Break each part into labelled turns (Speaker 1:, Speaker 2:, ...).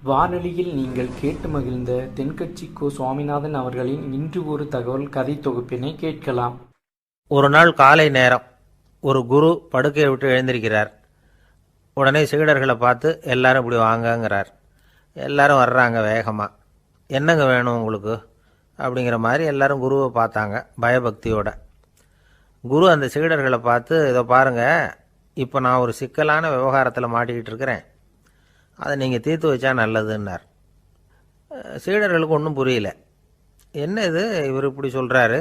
Speaker 1: வானொலியில் நீங்கள் கேட்டு மகிழ்ந்த தென்கட்சி கோ. சுவாமிநாதன் அவர்களின் இன்று ஒரு தகவல் கதை தொகுப்பினை கேட்கலாம்.
Speaker 2: ஒரு நாள் காலை நேரம் ஒரு குரு படுக்கையை விட்டு எழுந்திருக்கிறார். உடனே சீடர்களை பார்த்து எல்லாரும் இப்படி வாங்கங்கிறார். எல்லாரும் வர்றாங்க வேகமாக. என்னங்க வேணும் உங்களுக்கு அப்படிங்கிற மாதிரி எல்லாரும் குருவை பார்த்தாங்க பயபக்தியோட. குரு அந்த சீடர்களை பார்த்து, இதை பாருங்கள், இப்போ நான் ஒரு சிக்கலான விவகாரத்தில் மாட்டிக்கிட்டு இருக்கிறேன், அதை நீங்கள் தீர்த்து வச்சா நல்லதுன்னார். சீடர்களுக்கு ஒன்றும் புரியல. என்ன இது இவர் இப்படி சொல்கிறாரு?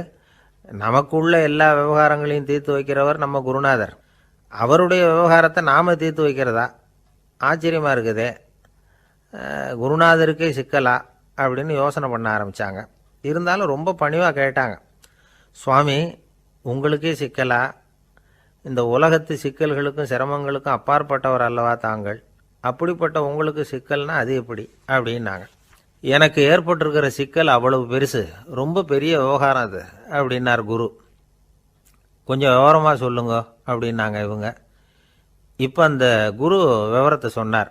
Speaker 2: நமக்குள்ள எல்லா விவகாரங்களையும் தீர்த்து வைக்கிறவர் நம்ம குருநாதர், அவருடைய விவகாரத்தை நாம் தீர்த்து வைக்கிறதா? ஆச்சரியமாக இருக்குதே, குருநாதருக்கே சிக்கலா அப்படின்னு யோசனை பண்ண ஆரம்பித்தாங்க. இருந்தாலும் ரொம்ப பணிவாக கேட்டாங்க, சுவாமி உங்களுக்கே சிக்கலா? இந்த உலகத்து சிக்கல்களுக்கும் சிரமங்களுக்கும் அப்பாற்பட்டவர் அல்லவா தாங்கள், அப்படிப்பட்ட உங்களுக்கு சிக்கல்னா அது எப்படி அப்படின்னாங்க. எனக்கு ஏற்பட்டிருக்கிற சிக்கல் அவ்வளவு பெருசு, ரொம்ப பெரிய விவகாரம் அது அப்படின்னார் குரு. கொஞ்சம் விவரமாக சொல்லுங்க அப்படின்னாங்க இவங்க. இப்போ அந்த குரு விவரத்தை சொன்னார்.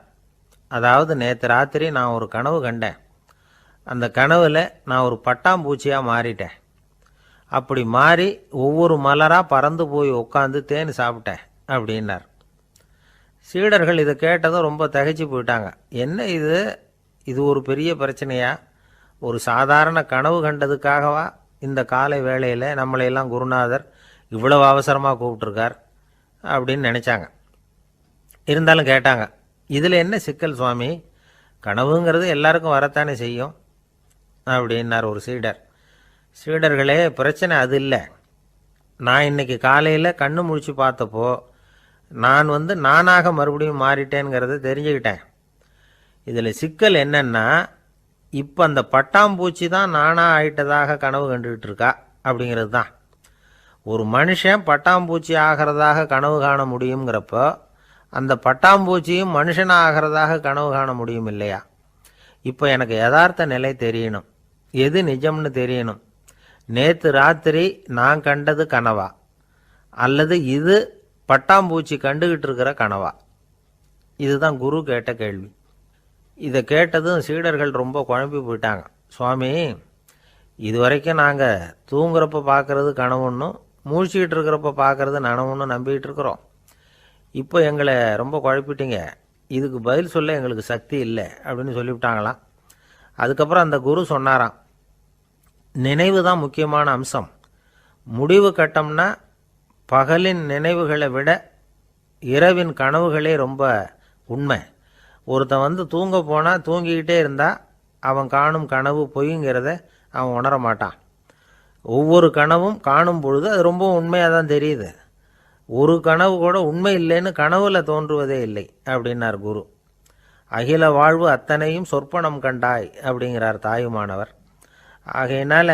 Speaker 2: அதாவது நேற்று ராத்திரி நான் ஒரு கனவு கண்டேன். அந்த கனவில் நான் ஒரு பட்டாம்பூச்சியாக மாறிட்டேன். அப்படி மாறி ஒவ்வொரு மலராக பறந்து போய் உட்காந்து தேன் சாப்பிட்டேன் அப்படின்னார். சீடர்கள் இதை கேட்டதும் ரொம்ப திகைச்சு போயிட்டாங்க. என்ன இது ஒரு பெரிய பிரச்சனையா? ஒரு சாதாரண கனவு கண்டதுக்காகவா இந்த காலை வேளையில் நம்மளையெல்லாம் குருநாதர் இவ்வளவு அவசரமாக கூப்பிட்டுருக்கார் அப்படின்னு நினச்சாங்க. இருந்தாலும் கேட்டாங்க, இதில் என்ன சிக்கல் சுவாமி? கனவுங்கிறது எல்லாருக்கும் வரத்தானே செய்யும் அப்படின்னார் ஒரு சீடர். சீடர்களே, பிரச்சனை அது இல்லை. நான் இன்னைக்கு காலையில் கண்ணு முழிச்சு பார்த்தப்போ நான் நானாக மறுபடியும் மாறிட்டேங்கிறத தெரிஞ்சுக்கிட்டேன். இதில் சிக்கல் என்னன்னா, இப்போ அந்த பட்டாம்பூச்சி தான் நானாக ஆயிட்டதாக கனவு கண்டுகிட்டு இருக்கா அப்படிங்கிறது தான். ஒரு மனுஷன் பட்டாம்பூச்சி ஆகிறதாக கனவு காண முடியுங்கிறப்போ அந்த பட்டாம்பூச்சியும் மனுஷனாக ஆகிறதாக கனவு காண முடியும் இல்லையா? இப்போ எனக்கு யதார்த்த நிலை தெரியணும், எது நிஜம்னு தெரியணும். நேற்று ராத்திரி நான் கண்டது கனவா, அல்லது இது பட்டாம்பூச்சி கண்டுகிட்டு இருக்கிற கனவா? இதுதான் குரு கேட்ட கேள்வி. இதை கேட்டதும் சீடர்கள் ரொம்ப குழம்பி போயிட்டாங்க. சுவாமி, இது வரைக்கும் நாங்கள் தூங்குறப்ப பார்க்கறது கனவுன்னும் மூழ்கிட்டு இருக்கிறப்ப பார்க்கறது நனவுன்னு நம்பிக்கிட்டு இருக்கிறோம். இப்போ எங்களை ரொம்ப குழப்பிட்டீங்க, இதுக்கு பதில் சொல்ல எங்களுக்கு சக்தி இல்லை அப்படின்னு சொல்லிவிட்டாங்களாம். அதுக்கப்புறம் அந்த குரு சொன்னாராம், நினைவு தான் முக்கியமான அம்சம். முடிவு கட்டம்னா பகலின் நினைவுகளை விட இரவின் கனவுகளே ரொம்ப உண்மை. ஒருத்தன் தூங்க போனால் தூங்கிக்கிட்டே இருந்தால் அவன் காணும் கனவு பொய்ங்கிறத அவன் உணர மாட்டான். ஒவ்வொரு கனவும் காணும் பொழுது அது ரொம்ப உண்மையாக தான் தெரியுது. ஒரு கனவு கூட உண்மை இல்லைன்னு கனவுல தோன்றுவதே இல்லை அப்படின்னார் குரு. அகில வாழ்வு அத்தனையும் சொற்பனம் கண்டாய் அப்படிங்கிறார் தாயுமானவர். ஆகையினால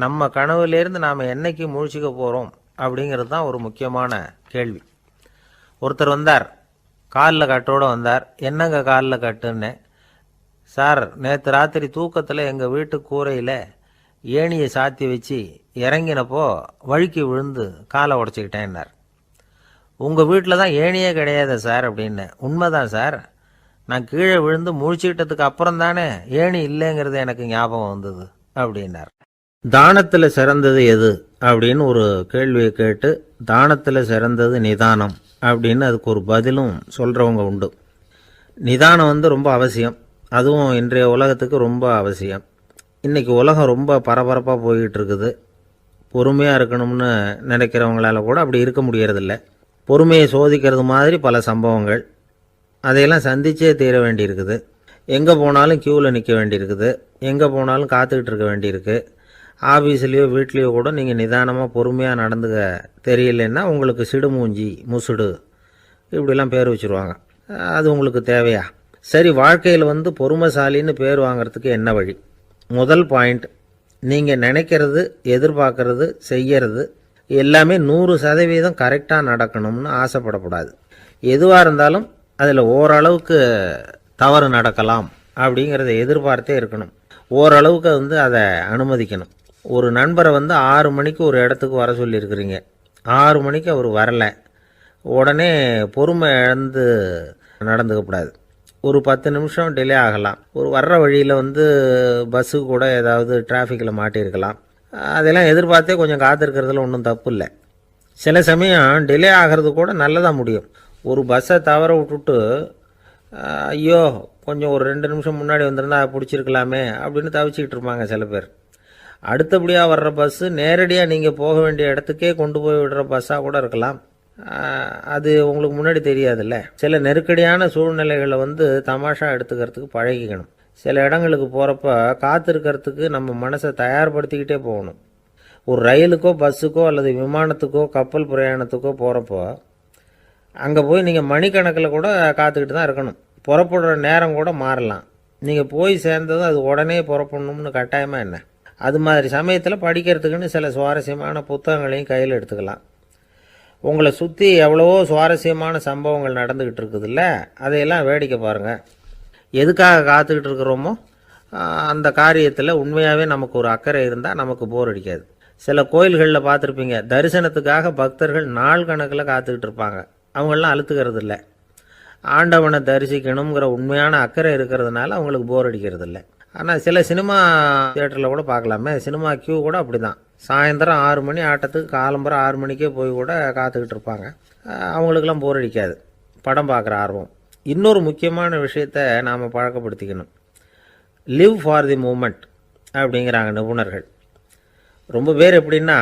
Speaker 2: நம்ம கனவுலேருந்து நாம் என்னைக்கு முழிச்சிக்க போகிறோம் அப்படிங்கிறது தான் ஒரு முக்கியமான கேள்வி. ஒருத்தர் வந்தார், காலில் கட்டோடு வந்தார். என்னங்க காலில் கட்டுன்னு? சார், நேற்று ராத்திரி தூக்கத்தில் எங்கள் வீட்டு கூரையில் ஏணியை சாத்தி வச்சு இறங்கினப்போ வழுக்கி விழுந்து காலை உடச்சிக்கிட்டேன்னார். உங்கள் வீட்டில் தான் ஏணியே கிடையாது சார் அப்படின்னு. உண்மைதான் சார், நான் கீழே விழுந்து முழிச்சுக்கிட்டதுக்கு அப்புறம் தானே ஏணி இல்லைங்கிறது எனக்கு ஞாபகம் வந்தது அப்படின்னார். தானத்தில் சிறந்தது எது அப்படின்னு ஒரு கேள்வியை கேட்டு, தானத்தில் சிறந்தது நிதானம் அப்படின்னு அதுக்கு ஒரு பதிலும் சொல்கிறவங்க உண்டு. நிதானம் ரொம்ப அவசியம், அதுவும் இன்றைய உலகத்துக்கு ரொம்ப அவசியம். இன்றைக்கி உலகம் ரொம்ப பரபரப்பாக போய்கிட்டு இருக்குது. பொறுமையாக இருக்கணும்னு நினைக்கிறவங்களால கூட அப்படி இருக்க முடியறதில்ல. பொறுமையை சோதிக்கிறது மாதிரி பல சம்பவங்கள், அதையெல்லாம் சந்திச்சே தீர வேண்டியிருக்குது. எங்கே போனாலும் க்யூவில் நிற்க வேண்டியிருக்குது, எங்கே போனாலும் காத்துக்கிட்டு இருக்க வேண்டியிருக்கு. ஆஃபீஸ்லேயோ வீட்லேயோ கூட நீங்கள் நிதானமாக பொறுமையாக நடந்துக்க தெரியலன்னா உங்களுக்கு சிடுமூஞ்சி, முசுடு இப்படிலாம் பேர் வச்சுருவாங்க. அது உங்களுக்கு தேவையா? சரி, வாழ்க்கையில் பொறுமைசாலின்னு பேர் வாங்கிறதுக்கு என்ன வழி? முதல் பாயிண்ட், நீங்கள் நினைக்கிறது, எதிர்பார்க்கறது, செய்கிறது எல்லாமே 100% கரெக்டாக நடக்கணும்னு ஆசைப்படக்கூடாது. எதுவாக இருந்தாலும் அதில் ஓரளவுக்கு தவறு நடக்கலாம் அப்படிங்கிறத எதிர்பார்த்தே இருக்கணும். ஓரளவுக்கு அதை அனுமதிக்கணும். ஒரு நண்பரை 6 மணிக்கு ஒரு இடத்துக்கு வர சொல்லியிருக்கிறீங்க, 6 மணிக்கு அவர் வரலை, உடனே பொறுமை இழந்து நடந்துக்கக்கூடாது. ஒரு 10 நிமிஷம் டிலே ஆகலாம். ஒரு வர்ற வழியில் பஸ்ஸு கூட ஏதாவது டிராஃபிக்கில் மாட்டியிருக்கலாம். அதெல்லாம் எதிர்பார்த்தே கொஞ்சம் காத்திருக்கிறதுல ஒன்றும் தப்பு இல்லை. சில சமயம் டிலே ஆகிறது கூட நல்லதாக முடியும். ஒரு பஸ்ஸை தவற விட்டுட்டு ஐயோ கொஞ்சம் ஒரு 2 நிமிஷம் முன்னாடி வந்திருந்தா பிடிச்சிருக்கலாமே அப்படின்னு தவிச்சிக்கிட்டு இருப்பாங்க சில பேர். அடுத்தபடியாக வர்ற பஸ்ஸு நேரடியாக நீங்கள் போக வேண்டிய இடத்துக்கே கொண்டு போய் விடுற பஸ்ஸாக கூட இருக்கலாம். அது உங்களுக்கு முன்னாடி தெரியாதுல்ல. சில நெருக்கடியான சூழ்நிலைகளை தமாஷா எடுத்துக்கிறதுக்கு பழகிக்கணும். சில இடங்களுக்கு போகிறப்ப காத்திருக்கிறதுக்கு நம்ம மனசை தயார்படுத்திக்கிட்டே போகணும். ஒரு ரயிலுக்கோ பஸ்ஸுக்கோ அல்லது விமானத்துக்கோ கப்பல் பிரயாணத்துக்கோ போகிறப்போ அங்கே போய் நீங்கள் மணிக்கணக்கில் கூட காத்துக்கிட்டு தான் இருக்கணும். புறப்படுற நேரம் கூட மாறலாம். நீங்கள் போய் சேர்ந்ததும் அது உடனே புறப்படணும்னு கட்டாயமாக என்ன? அது மாதிரி சமயத்தில் படிக்கிறதுக்குன்னு சில சுவாரஸ்யமான புத்தகங்களையும் கையில் எடுத்துக்கலாம். உங்களை சுற்றி எவ்வளவோ சுவாரஸ்யமான சம்பவங்கள் நடந்துக்கிட்டு இருக்குதுல்ல, அதையெல்லாம் வேடிக்கை பாருங்கள். எதுக்காக காத்துக்கிட்டு இருக்கிறோமோ அந்த காரியத்தில் உண்மையாகவே நமக்கு ஒரு அக்கறை இருந்தால் நமக்கு போர் அடிக்காது. சில கோயில்களில் பார்த்துருப்பீங்க, தரிசனத்துக்காக பக்தர்கள் நாள் கணக்கில் காத்துக்கிட்டு இருப்பாங்க. அவங்களெலாம் அழுத்துக்கிறது இல்லை. ஆண்டவனை தரிசிக்கணுங்கிற உண்மையான அக்கறை இருக்கிறதுனால அவங்களுக்கு போர் அடிக்கிறது இல்லை. ஆனால் சில சினிமா தியேட்டரில் கூட பார்க்கலாமே, சினிமா கியூ கூட அப்படி தான். சாயந்தரம் 6 மணி ஆட்டத்துக்கு காலம்பரம் 6 மணிக்கே போய் கூட காத்துக்கிட்டு இருப்பாங்க. அவங்களுக்கெல்லாம் போர் அடிக்காது, படம் பார்க்குற ஆர்வம். இன்னொரு முக்கியமான விஷயத்தை நாம் பழக்கப்படுத்திக்கணும். லிவ் ஃபார் தி மூமெண்ட் அப்படிங்கிறாங்க நிபுணர்கள். ரொம்ப பேர் எப்படின்னா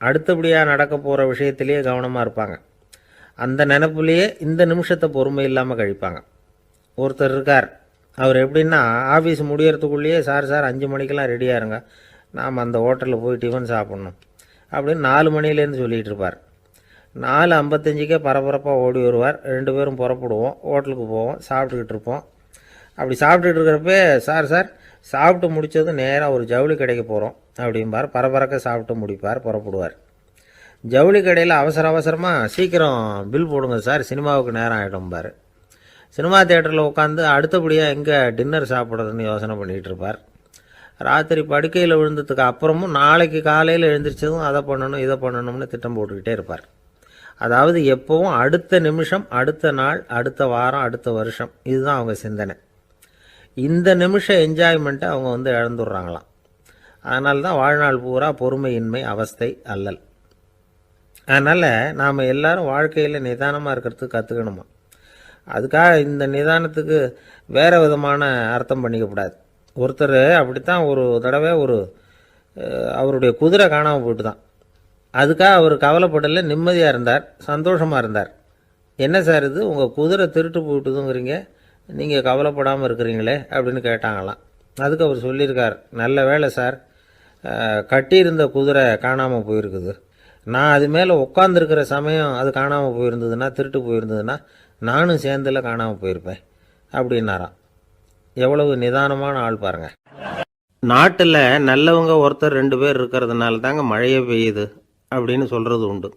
Speaker 2: அடுத்தபடியாக நடக்க போகிற விஷயத்திலேயே கவனமாக இருப்பாங்க. அந்த நினப்புலேயே இந்த நிமிஷத்தை பொறுமை இல்லாமல் கழிப்பாங்க. ஒருத்தர் இருக்கார், அவர் எப்படின்னா ஆஃபீஸ் முடியறதுக்குள்ளேயே சார் 5 மணிக்கெல்லாம் ரெடியாக இருங்க, நாம் அந்த ஹோட்டலில் போய் டிஃபன் சாப்பிட்ணும் அப்படின்னு 4 மணிலேருந்து சொல்லிகிட்டு இருப்பார். 4:55க்கே பரபரப்பாக ஓடி வருவார். 2 பேரும் புறப்படுவோம், ஹோட்டலுக்கு போவோம், சாப்பிட்டுக்கிட்டு இருப்போம். அப்படி சாப்பிட்டுட்டு இருக்கிறப்ப சார் சாப்பிட்டு முடித்ததும் நேராக ஒரு ஜவுளி கடைக்கு போகிறோம் அப்படிம்பார். பரபரக்க சாப்பிட்டு முடிப்பார், புறப்படுவார். ஜவுளி கடையில் அவசரமாக சீக்கிரம் பில் போடுங்க சார், சினிமாவுக்கு நேரம் ஆகிடும்பார். சினிமா தியேட்டரில் உட்காந்து அடுத்தபடியாக எங்கே டின்னர் சாப்பிட்றதுன்னு யோசனை பண்ணிகிட்டு இருப்பார். ராத்திரி படுக்கையில் விழுந்ததுக்கு அப்புறமும் நாளைக்கு காலையில் எழுந்திரிச்சதும் அதை பண்ணணும் இதை பண்ணணும்னு திட்டம் போட்டுக்கிட்டே இருப்பார். அதாவது எப்போவும் அடுத்த நிமிஷம், அடுத்த நாள், அடுத்த வாரம், அடுத்த வருஷம், இதுதான் அவங்க சிந்தனை. இந்த நிமிஷம் என்ஜாய்மெண்ட்டை அவங்க இழந்துடுறாங்களாம். அதனால தான் வாழ்நாள் பூரா பொறுமையின்மை, அவஸ்தை, அல்லல். அதனால் நாம் எல்லாரும் வாழ்க்கையில் நிதானமாக இருக்கிறதுக்கு கற்றுக்கணுமா. அதுக்காக இந்த நிதானத்துக்கு வேறு விதமான அர்த்தம் பண்ணிக்கக்கூடாது. ஒருத்தர் அப்படித்தான் ஒரு தடவை அவருடைய குதிரை காணாமல் போயிட்டு தான். அதுக்காக அவர் கவலைப்படலை, நிம்மதியாக இருந்தார், சந்தோஷமாக இருந்தார். என்ன சார் இது, உங்கள் குதிரை திருட்டு போயிட்டுதுங்கிறீங்க, நீங்கள் கவலைப்படாமல் இருக்கிறீங்களே அப்படின்னு கேட்டாங்களாம். அதுக்கு அவர் சொல்லியிருக்கார், நல்ல வேலை சார், கட்டியிருந்த குதிரை காணாமல் போயிருக்குது. நான் அது மேலே உட்காந்துருக்கிற சமயம் அது காணாமல் போயிருந்ததுன்னா, திருட்டு போயிருந்ததுன்னா நானும் சேர்ந்தில் காணாமல் போயிருப்பேன் அப்படின்னாராம். எவ்வளவு நிதானமான ஆள் பாருங்கள். நாட்டில் நல்லவங்க ஒருத்தர் 2 பேர் இருக்கிறதுனால தாங்க மழையே பெய்யுது அப்படின்னு சொல்கிறது உண்டு.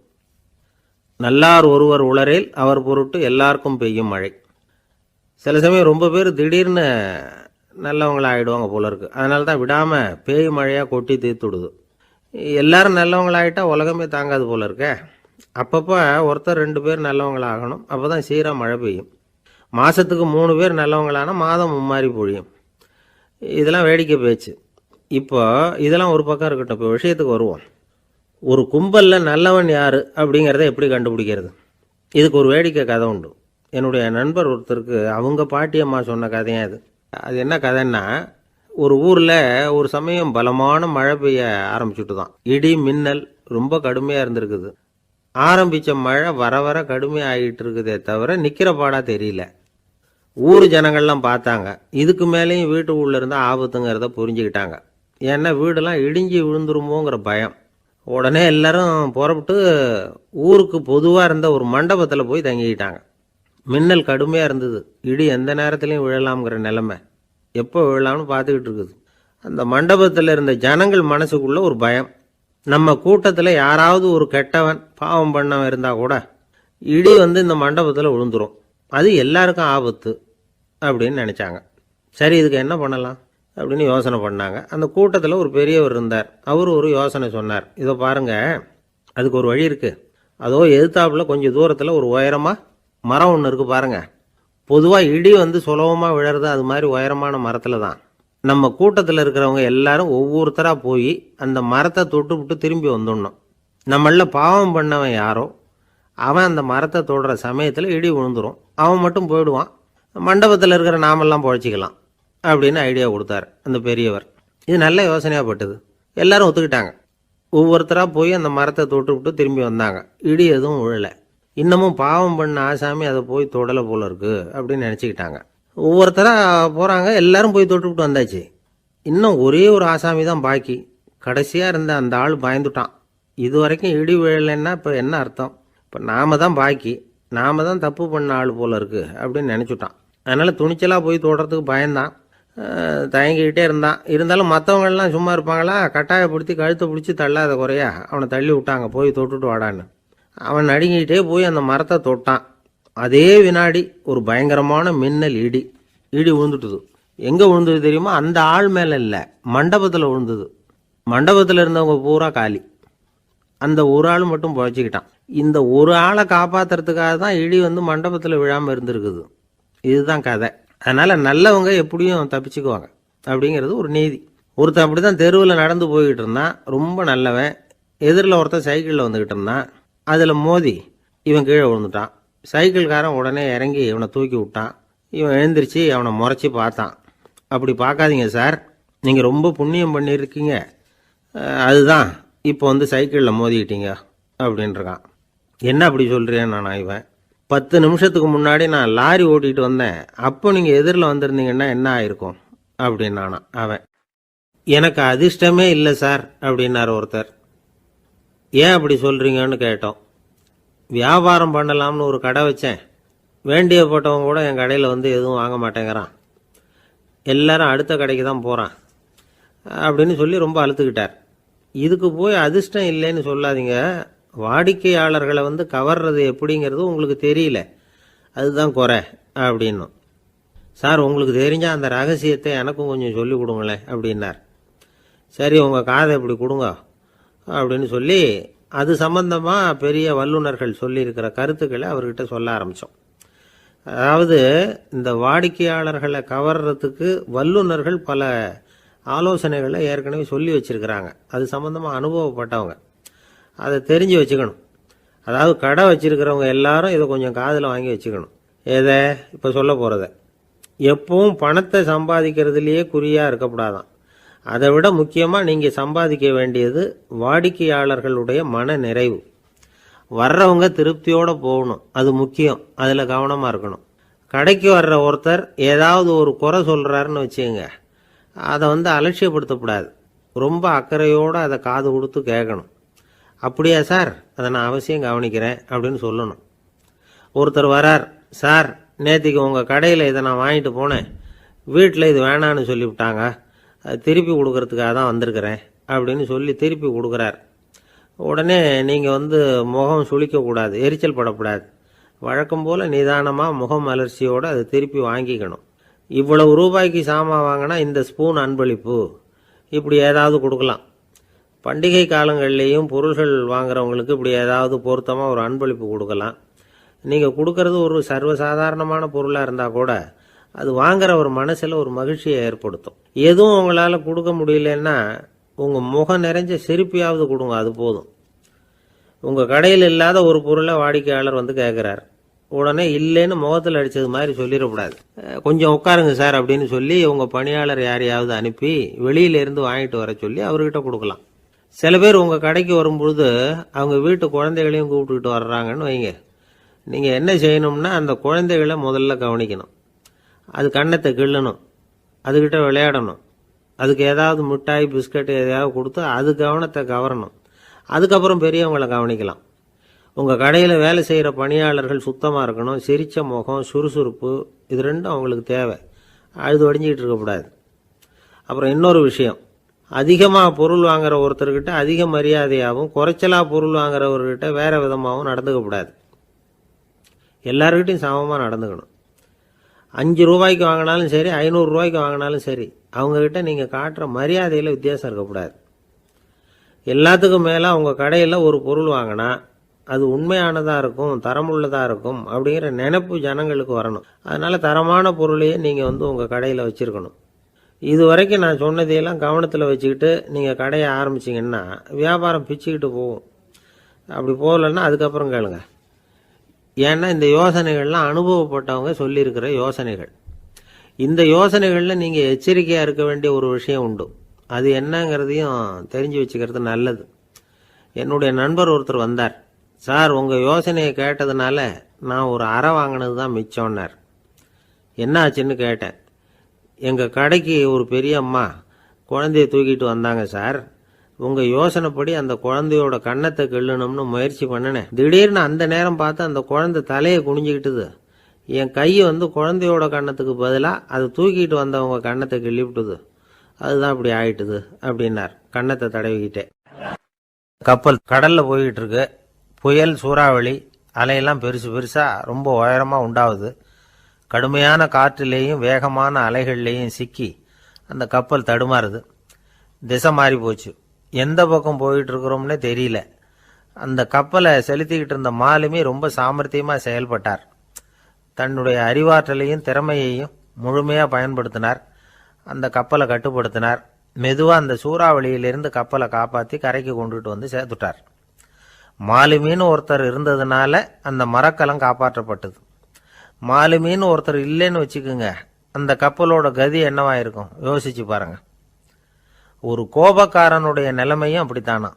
Speaker 2: நல்லார் ஒருவர் உளரேல் அவர் பொருட்டு எல்லாருக்கும் பெய்யும் மழை. சில சமயம் ரொம்ப பேர் திடீர்னு நல்லவங்களாகிடுவாங்க போல இருக்கு. அதனால தான் விடாமல் பேய் மழையாக கொட்டி தீர்த்துடுது. எல்லாரும் நல்லவங்களாகிட்டா உலகமே தாங்காது போல இருக்க. அப்பப்போ ஒருத்தர் 2 பேர் நல்லவங்களாகணும், அப்போ தான் சீராக மழை பெய்யும். மாதத்துக்கு 3 பேர் நல்லவங்களானா மாதம் மும்மாரி பொழியும். இதெல்லாம் வேடிக்கை பேச்சு. இப்போ இதெல்லாம் ஒரு பக்கம் இருக்கட்டும், இப்போ விஷயத்துக்கு வருவோம். ஒரு கும்பலில் நல்லவன் யார் அப்படிங்கிறத எப்படி கண்டுபிடிக்கிறது? இதுக்கு ஒரு வேடிக்கை கதை உண்டு. என்னுடைய நண்பர் ஒருத்தருக்கு அவங்க பாட்டியம்மா சொன்ன கதையாக அது என்ன கதைன்னா, ஒரு ஊரில் ஒரு சமயம் பலமான மழை பெய்ய ஆரம்பிச்சுட்டு தான். இடி மின்னல் ரொம்ப கடுமையாக இருந்திருக்குது. ஆரம்பித்த மழை வர வர கடுமையாக ஆகிட்டு இருக்குதே தவிர நிற்கிற பாடாக தெரியல. ஊர் ஜனங்கள்லாம் பார்த்தாங்க. இதுக்கு மேலேயும் வீட்டு உள்ள இருந்தால் ஆபத்துங்கிறத புரிஞ்சுக்கிட்டாங்க. ஏன்னா வீடெல்லாம் இடிஞ்சி விழுந்துருமோங்கிற பயம். உடனே எல்லாரும் புறப்பட்டு ஊருக்கு பொதுவாக இருந்த ஒரு மண்டபத்தில் போய் தங்கிக்கிட்டாங்க. மின்னல் கடுமையாக இருந்தது. இடி எந்த நேரத்துலையும் விழலாம்ங்கிற நிலைமை. எப்போ விழலாம்னு பார்த்துக்கிட்டு இருக்குது. அந்த மண்டபத்தில் இருந்த ஜனங்கள் மனசுக்குள்ள ஒரு பயம். நம்ம கூட்டத்தில் யாராவது ஒரு கெட்டவன் பாவம் பண்ணவன் இருந்தால் கூட இடி இந்த மண்டபத்தில் விழுந்துரும், அது எல்லாருக்கும் ஆபத்து அப்படின்னு நினச்சாங்க. சரி, இதுக்கு என்ன பண்ணலாம் அப்படின்னு யோசனை பண்ணாங்க. அந்த கூட்டத்தில் ஒரு பெரியவர் இருந்தார். அவர் ஒரு யோசனை சொன்னார். இதை பாருங்க, அதுக்கு ஒரு வழி இருக்குது. அதோ எதிர்த்தாப்புல கொஞ்சம் தூரத்தில் ஒரு உயரமாக மரம் ஒன்று இருக்குது பாருங்க. பொதுவாக இடி வந்து சுலபமாக விழறது அது மாதிரி உயரமான மரத்தில் தான். நம்ம கூட்டத்தில் இருக்கிறவங்க எல்லாரும் ஒவ்வொருத்தராக போய் அந்த மரத்தை தொட்டு விட்டு திரும்பி வந்துடணும். நம்மள பாவம் பண்ணவன் யாரோ அவன் அந்த மரத்தை தொடுற சமயத்தில் இடி விழுந்துடும், அவன் மட்டும் போயிடுவான், மண்டபத்தில் இருக்கிற நாமெல்லாம் பொழைச்சிக்கலாம் அப்படின்னு ஐடியா கொடுத்தாரு அந்த பெரியவர். இது நல்ல யோசனையாக பட்டது. எல்லாரும் ஒத்துக்கிட்டாங்க. ஒவ்வொருத்தராக போய் அந்த மரத்தை தொட்டு விட்டு திரும்பி வந்தாங்க. இடி எதுவும் விழலை. இன்னமும் பாவம் பண்ண ஆசாமி அதை போய் தொடலை போல இருக்கு அப்படின்னு நினச்சிக்கிட்டாங்க. ஒவ்வொருத்தராக போகிறாங்க, எல்லாரும் போய் தொட்டு விட்டு வந்தாச்சு. இன்னும் ஒரே ஒரு ஆசாமி தான் பாக்கி. கடைசியாக இருந்த அந்த ஆள் பயந்துட்டான். இது வரைக்கும் இடி விழலைன்னா இப்போ என்ன அர்த்தம்? இப்போ நாம தான் பாக்கி, நாம தான் தப்பு பண்ண ஆள் போல இருக்கு அப்படின்னு நினச்சிட்டான். அதனால் துணிச்சலாக போய் தொடுறதுக்கு பயந்தான், தயங்கிக்கிட்டே இருந்தான். இருந்தாலும் மற்றவங்கள்லாம் சும்மா இருப்பாங்களா? கட்டாயப்படுத்தி கழுத்தை பிடிச்சி தள்ளாத குறையா அவனை தள்ளி விட்டாங்க, போய் தொட்டுட்டு வாடான்னு. அவன் நடுங்கிட்டே போய் அந்த மரத்தை தொட்டான். அதே வினாடி ஒரு பயங்கரமான மின்னல் இடி விழுந்துட்டுது. எங்கே விழுந்தது தெரியுமா? அந்த ஆள் மேலே இல்லை, மண்டபத்தில் விழுந்தது. மண்டபத்தில் இருந்தவங்க பூரா காலி. அந்த ஒரு ஆள் மட்டும் புழைச்சிக்கிட்டான். இந்த ஒரு ஆளை காப்பாற்றுறதுக்காக தான் இடி வந்து மண்டபத்தில் விழாமல் இருந்திருக்குது. இதுதான் கதை. அதனால் நல்லவங்க எப்படியும் தப்பிச்சுக்குவாங்க அப்படிங்கிறது ஒரு நீதி. ஒருத்தன் அப்படி தான் தெருவில் நடந்து போய்கிட்டு இருந்தான், ரொம்ப நல்லவன். எதிரில் ஒருத்தன் சைக்கிளில் வந்துக்கிட்டு இருந்தான். அதில் மோதி இவன் கீழே விழுந்துட்டான். சைக்கிள்காரன் உடனே இறங்கி இவனை தூக்கி விட்டான். இவன் எழுந்திரிச்சு அவனை முறைச்சி பார்த்தான். அப்படி பார்க்காதீங்க சார், நீங்கள் ரொம்ப புண்ணியம் பண்ணியிருக்கீங்க, அதுதான் இப்போ வந்து சைக்கிளில் மோதிக்கிட்டீங்க அப்படின்றான். என்ன அப்படி சொல்கிறேன் நான்? இவன் 10 நிமிஷத்துக்கு முன்னாடி நான் லாரி ஓட்டிகிட்டு வந்தேன், அப்போ நீங்கள் எதிரில் வந்திருந்தீங்கன்னா என்ன ஆயிருக்கும் அப்படின்னானா அவன். எனக்கு அதிர்ஷ்டமே இல்லை சார் அப்படின்னார் ஒருத்தர். ஏன் அப்படி சொல்கிறீங்கன்னு கேட்டோம். வியாபாரம் பண்ணலாம்னு ஒரு கடை வச்சேன், வேண்டிய போட்டவங்க கூட என் கடையில் வந்து எதுவும் வாங்க மாட்டேங்கிறான், எல்லாரும் அடுத்த கடைக்கு தான் போகிறான் அப்படின்னு சொல்லி ரொம்ப அழுத்துக்கிட்டார். இதுக்கு போய் அதிர்ஷ்டம் இல்லைன்னு சொல்லாதீங்க, வாடிக்கையாளர்களை வந்து கவர்றது எப்படிங்கிறது உங்களுக்கு தெரியல, அதுதான் குறை அப்படின்னும். சார் உங்களுக்கு தெரிஞ்சால் அந்த ரகசியத்தை எனக்கும் கொஞ்சம் சொல்லி கொடுங்களேன் அப்படின்னார். சரி உங்கள் காதை இப்படி கொடுங்க அப்படின்னு சொல்லி அது சம்பந்தமாக பெரிய வல்லுநர்கள் சொல்லியிருக்கிற கருத்துக்களை அவர்கிட்ட சொல்ல ஆரம்பித்தோம். அதாவது இந்த வாடிக்கையாளர்களை கவர்றதுக்கு வல்லுநர்கள் பல ஆலோசனைகளை ஏற்கனவே சொல்லி வச்சுருக்கிறாங்க. அது சம்பந்தமாக அனுபவப்பட்டவங்க, அதை தெரிஞ்சு வச்சுக்கணும். அதாவது கடை வச்சுருக்கிறவங்க எல்லாரும் இதை கொஞ்சம் காதில் வாங்கி வச்சுக்கணும். எதை இப்போ சொல்ல போகிறத. எப்பவும் பணத்தை சம்பாதிக்கிறதுலையே குறியாக இருக்கக்கூடாதான். அதை விட முக்கியமாக நீங்கள் சம்பாதிக்க வேண்டியது வாடிக்கையாளர்களுடைய மன நிறைவு. வர்றவங்க திருப்தியோடு போகணும், அது முக்கியம். அதில் கவனமாக இருக்கணும். கடைக்கு வர்ற ஒருத்தர் ஏதாவது ஒரு குறை சொல்கிறாருன்னு வச்சுக்கோங்க, அதை வந்து அலட்சியப்படுத்தக்கூடாது. ரொம்ப அக்கறையோடு அதை காது கொடுத்து கேட்கணும். அப்படியா சார், அதை நான் அவசியம் கவனிக்கிறேன் அப்படின்னு சொல்லணும். ஒருத்தர் வரார், சார் நேற்றுக்கு உங்கள் கடையில் இதை நான் வாங்கிட்டு போனேன், வீட்டில் இது வேணான்னு சொல்லிவிட்டாங்க, திருப்பி கொடுக்கறதுக்காக தான் வந்திருக்கிறேன் அப்படின்னு சொல்லி திருப்பி கொடுக்குறார். உடனே நீங்கள் வந்து முகம் சுளிக்கக்கூடாது, எரிச்சல் படக்கூடாது. வழக்கம் போல் நிதானமாக முகம் அலர்ச்சியோடு அதை திருப்பி வாங்கிக்கணும். இவ்வளவு ரூபாய்க்கு சாமான் வாங்கினா இந்த ஸ்பூன் அன்பளிப்பு, இப்படி ஏதாவது கொடுக்கலாம். பண்டிகை காலங்கள்லேயும் பொருள்கள் வாங்குறவங்களுக்கு இப்படி ஏதாவது பொருத்தமாக ஒரு அன்பளிப்பு கொடுக்கலாம். நீங்கள் கொடுக்கறது ஒரு சர்வசாதாரணமான பொருளாக இருந்தால் கூட அது வாங்குற ஒரு மனசில் ஒரு மகிழ்ச்சியை ஏற்படுத்தும். எதுவும் உங்களால் கொடுக்க முடியலன்னா உங்கள் முகம் நிறைஞ்ச சிரிப்பையாவது கொடுங்க, அது போதும். உங்கள் கடையில் இல்லாத ஒரு பொருளை வாடிக்கையாளர் வந்து கேட்குறார், உடனே இல்லைன்னு முகத்தில் அடித்தது மாதிரி சொல்லிடக்கூடாது. கொஞ்சம் உட்காருங்க சார் அப்படின்னு சொல்லி உங்கள் பணியாளர் யாரையாவது அனுப்பி வெளியிலேருந்து வாங்கிட்டு வர சொல்லி அவர்கிட்ட கொடுக்கலாம். சில பேர் உங்கள் கடைக்கு வரும்பொழுது அவங்க வீட்டு குழந்தைகளையும் கூப்பிட்டுக்கிட்டு வர்றாங்கன்னு வைங்க. நீங்கள் என்ன செய்யணும்னா அந்த குழந்தைகளை முதல்ல கவனிக்கணும். அது கண்ணத்தை கிள்ளணும், அதுக்கிட்ட விளையாடணும், அதுக்கு ஏதாவது மிட்டாய் பிஸ்கட் எதையாவது கொடுத்து அது கவனத்தை கவரணும். அதுக்கப்புறம் பெரியவங்களை கவனிக்கலாம். உங்கள் கடையில் வேலை செய்கிற பணியாளர்கள் சுத்தமாக இருக்கணும், சிரித்த முகம், சுறுசுறுப்பு, இது ரெண்டும் அவங்களுக்கு தேவை. அழுது வடிஞ்சிக்கிட்டு இருக்கக்கூடாது. அப்புறம் இன்னொரு விஷயம், அதிகமாக பொருள் வாங்குற ஒருத்தர்கிட்ட அதிக மரியாதையாகவும் குறைச்சலாக பொருள் வாங்குறவர்கிட்ட வேற விதமாகவும் நடந்துக்கக்கூடாது. எல்லாருக்கிட்டையும் சமமாக நடந்துக்கணும். 5 ரூபாய்க்கு வாங்கினாலும் சரி, 500 ரூபாய்க்கு வாங்கினாலும் சரி, அவங்கக்கிட்ட நீங்கள் காட்டுற மரியாதையில் வித்தியாசம் இருக்கக்கூடாது. எல்லாத்துக்கும் மேலே உங்கள் கடையில் ஒரு பொருள் வாங்கினா அது உண்மையானதாக இருக்கும், தரமுள்ளதாக இருக்கும் அப்படிங்கிற நினைப்பு ஜனங்களுக்கு வரணும். அதனால் தரமான பொருளையே நீங்கள் உங்கள் கடையில் வச்சுருக்கணும். இது வரைக்கும் நான் சொன்னதையெல்லாம் கவனத்தில் வச்சுக்கிட்டு நீங்கள் கடையை ஆரம்பிச்சிங்கன்னா வியாபாரம் பிச்சுக்கிட்டு போகும். அப்படி போகலன்னா அதுக்கப்புறம் கேளுங்க. ஏன்னா இந்த யோசனைகள்லாம் அனுபவப்பட்டவங்க சொல்லியிருக்கிற யோசனைகள். இந்த யோசனைகளில் நீங்கள் எச்சரிக்கையாக இருக்க வேண்டிய ஒரு விஷயம் உண்டு. அது என்னங்கிறதையும் தெரிஞ்சு வச்சுக்கிறது நல்லது. என்னுடைய நண்பர் ஒருத்தர் வந்தார். சார், உங்கள் யோசனையை கேட்டதுனால நான் ஒரு அறை வாங்கினது தான் மிச்சம்னார். என்ன ஆச்சுன்னு கேட்டேன். எங்கள் கடைக்கு ஒரு பெரிய அம்மா குழந்தைய தூக்கிட்டு வந்தாங்க சார். உங்கள் யோசனைப்படி அந்த குழந்தையோட கன்னத்தை கிள்ளணும்னு முயற்சி பண்ணினேன். திடீர்னு அந்த நேரம் பார்த்து அந்த குழந்தை தலையை குனிஞ்சிக்கிட்டுது. என் கை குழந்தையோட கன்னத்துக்கு பதிலாக அது தூக்கிட்டு வந்தவங்க கன்னத்தை கிள்ளிவிட்டுது. அதுதான் இப்படி ஆயிட்டுது அப்படின்னார் கன்னத்தை தடவிக்கிட்டே. கப்பல் கடலில் போய்கிட்டு இருக்கு. புயல், சூறாவளி, அலையெல்லாம் பெருசு பெருசாக ரொம்ப உயரமாக உண்டாகுது. கடுமையான காற்றிலேயும் வேகமான அலைகள்லேயும் சிக்கி அந்த கப்பல் தடுமாறுது. திசை மாறி போச்சு. எந்த பக்கம் போயிட்டு இருக்கிறோம்னே தெரியல. அந்த கப்பலை செலுத்திக்கிட்டு இருந்த மாலுமி ரொம்ப சாமர்த்தியமாக செயல்பட்டார். தன்னுடைய அறிவாற்றலையும் திறமையையும் முழுமையாக பயன்படுத்தினார். அந்த கப்பலை கட்டுப்படுத்தினார். மெதுவாக அந்த சூறாவளியிலிருந்து கப்பலை காப்பாற்றி கரைக்கு கொண்டுட்டு வந்து சேர்த்துட்டார். மாலுமின்னு ஒருத்தர் இருந்ததுனால அந்த மரக்கலம் காப்பாற்றப்பட்டது. மாலுமின்னு ஒருத்தர் இல்லைன்னு வச்சுக்கோங்க, அந்த கப்பலோட கதி என்னவாயிருக்கும் யோசிச்சு பாருங்க. ஒரு கோபக்காரனுடைய நிலைமையும் அப்படித்தானா.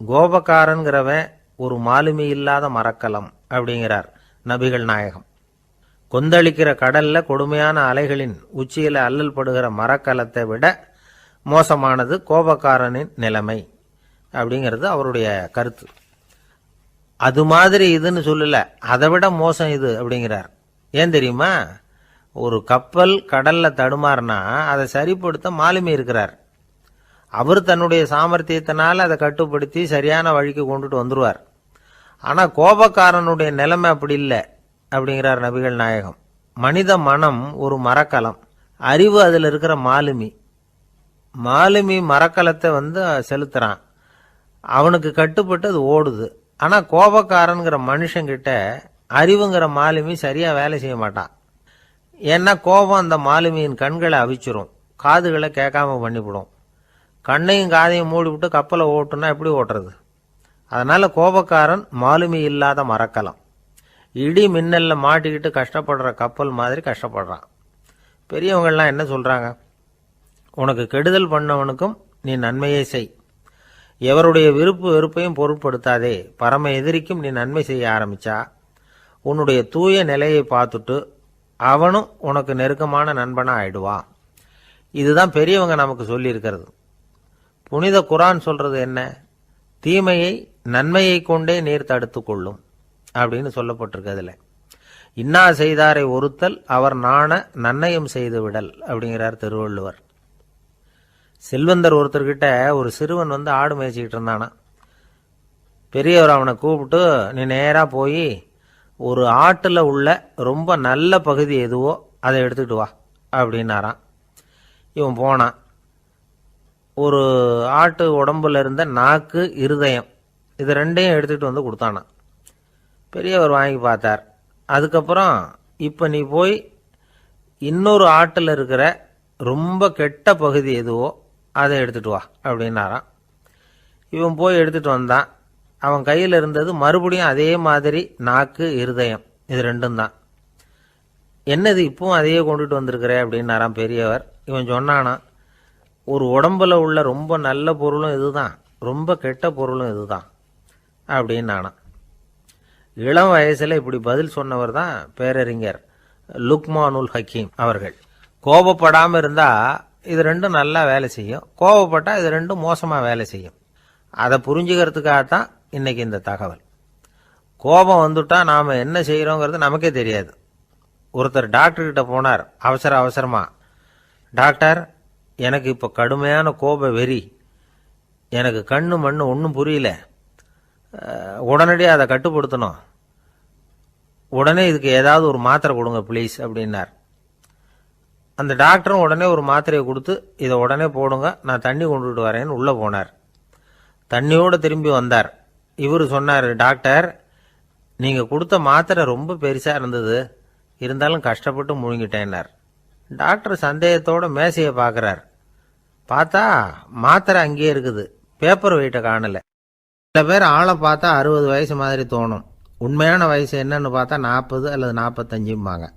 Speaker 2: கோபக்காரன்கிறவன் ஒரு மாலுமி இல்லாத மரக்கலம் அப்படிங்கிறார் நபிகள் நாயகம். கொந்தளிக்கிற கடல்ல கொடுமையான அலைகளின் உச்சியில அல்லல் படுகிற மரக்கலத்தை விட மோசமானது கோபக்காரனின் நிலைமை அப்படிங்கிறது அவருடைய கருத்து. அது மாதிரி இதுன்னு சொல்லல, அதை விட மோசம் இது அப்படிங்கிறார். ஏன் தெரியுமா? ஒரு கப்பல் கடல்ல தடுமாறினா அதை சரிப்படுத்த மாலுமி இருக்கிறார். அவர் தன்னுடைய சாமர்த்தியத்தினால அதை கட்டுப்படுத்தி சரியான வழிக்கு கொண்டுட்டு வந்துருவார். ஆனா கோபக்காரனுடைய நிலைமை அப்படி இல்லை அப்படிங்கிறார் நபிகள் நாயகம். மனித மனம் ஒரு மரக்கலம், அறிவு அதில் இருக்கிற மாலுமி. மாலுமி மரக்கலத்தை செலுத்துறான், அவனுக்கு கட்டுப்பட்டு அது ஓடுது. ஆனா கோபக்காரன்கிற மனுஷங்கிட்ட அறிவுங்கிற மாலுமி சரியா வேலை செய்ய மாட்டான். ஏன்னா கோபம் அந்த மாலுமியின் கண்களை அவிச்சிரும், காதுகளை கேட்காம பண்ணிவிடும். கண்ணையும் காதையும் மூடிவிட்டு கப்பலை ஓட்டுனா எப்படி ஓட்டுறது? அதனால கோபக்காரன் மாலுமி இல்லாத மரக்கலம். இடி மின்னல்ல மாட்டிக்கிட்டு கஷ்டப்படுற கப்பல் மாதிரி கஷ்டப்படுறான். பெரியவங்கள்லாம் என்ன சொல்றாங்க? உனக்கு கெடுதல் பண்ணவனுக்கும் நீ நன்மையே செய், எவருடைய விருப்பு வெறுப்பையும் பொருட்படுத்தாதே. பரம எதிரிக்கும் நீ நன்மை செய்ய ஆரம்பிச்சா உன்னுடைய தூய நிலையை பார்த்துட்டு அவனும் உனக்கு நெருக்கமான நண்பனா ஆயிடுவான். இதுதான் பெரியவங்க நமக்கு சொல்லி இருக்கிறது. புனித குரான் சொல்றது என்ன? தீமையை நன்மையை கொண்டே நீர் தடுத்து கொள்ளும் அப்படின்னு சொல்லப்பட்டிருக்கு. அதுல இன்னா செய்தாரை ஒருத்தல் அவர் நாண நன்னயம் செய்து விடல் அப்படிங்கிறார் திருவள்ளுவர். செல்வந்தர் ஒருத்தர்கிட்ட ஒரு சிறுவன் ஆடு மேய்ச்சிக்கிட்டு இருந்தானா. பெரியவர் அவனை கூப்பிட்டு, நீ நேரா போய் ஒரு ஆட்டுல உள்ள ரொம்ப நல்ல பகுதி எதுவோ அதை எடுத்துக்கிட்டு வா அப்படின்னாராம். இவன் போனான். ஒரு ஆட்டு உடம்புல இருந்த நாக்கு, இருதயம், இது ரெண்டையும் எடுத்துக்கிட்டு கொடுத்தானா. பெரியவர் வாங்கி பார்த்தார். அதுக்கப்புறம் இப்ப நீ போய் இன்னொரு ஆட்டுல இருக்கிற ரொம்ப கெட்ட பகுதி எதுவோ அதை எடுத்துட்டு வா அப்படின்னாராம். இவன் போய் எடுத்துட்டு வந்தான். அவன் கையில் இருந்தது மறுபடியும் அதே மாதிரி நாக்கு, இருதயம், இது ரெண்டும் தான். என்னது இப்பவும் அதையே கொண்டுட்டு வந்திருக்கிற அப்படின்னாராம் பெரியவர். இவன் சொன்னானா, ஒரு உடம்புல உள்ள ரொம்ப நல்ல பொருளும் இதுதான், ரொம்ப கெட்ட பொருளும் இதுதான் அப்படின்னானா. இளம் வயசுல இப்படி பதில் சொன்னவர் தான் பேரறிஞர் லுக்மானுல் ஹக்கீம் அவர்கள். கோபப்படாம இருந்தா இது ரெண்டும் நல்லா வேலை செய்யும், கோபப்பட்டா இது ரெண்டும் மோசமா வேலை செய்யும். அதை புரிஞ்சுக்கிறதுக்காகத்தான் இன்னைக்கு இந்த தகவல். கோபம் வந்துட்டா நாம என்ன செய்யறோங்கிறது நமக்கே தெரியாது. ஒருத்தர் டாக்டர் கிட்ட போனார் அவசரமா. டாக்டர், எனக்கு இப்ப கடுமையான கோப வெறி, எனக்கு கண்ணு மண்ணு ஒன்றும் புரியல, உடனடியாக அதை கட்டுப்படுத்தணும், உடனே இதுக்கு ஏதாவது ஒரு மாத்திரை கொடுங்க ப்ளீஸ் அப்படின்னார். அந்த டாக்டரும் உடனே ஒரு மாத்திரையை கொடுத்து, இதை உடனே போடுங்க, நான் தண்ணி கொண்டுட்டு வரேன்னு உள்ள போனார். தண்ணியோடு திரும்பி வந்தார். இவர் சொன்னார், டாக்டர், நீங்கள் கொடுத்த மாத்திரை ரொம்ப பெருசாக இருந்தது, இருந்தாலும் கஷ்டப்பட்டு முழுங்கிட்டேன்னார். டாக்டர் சந்தேகத்தோட மேசையை பார்க்குறார். பார்த்தா மாத்திரை அங்கேயே இருக்குது, பேப்பர் வெயிட்டை காணல. சில பேர் ஆளை பார்த்தா 60 வயசு மாதிரி தோணும், உண்மையான வயசு என்னன்னு பார்த்தா 40 அல்லது 45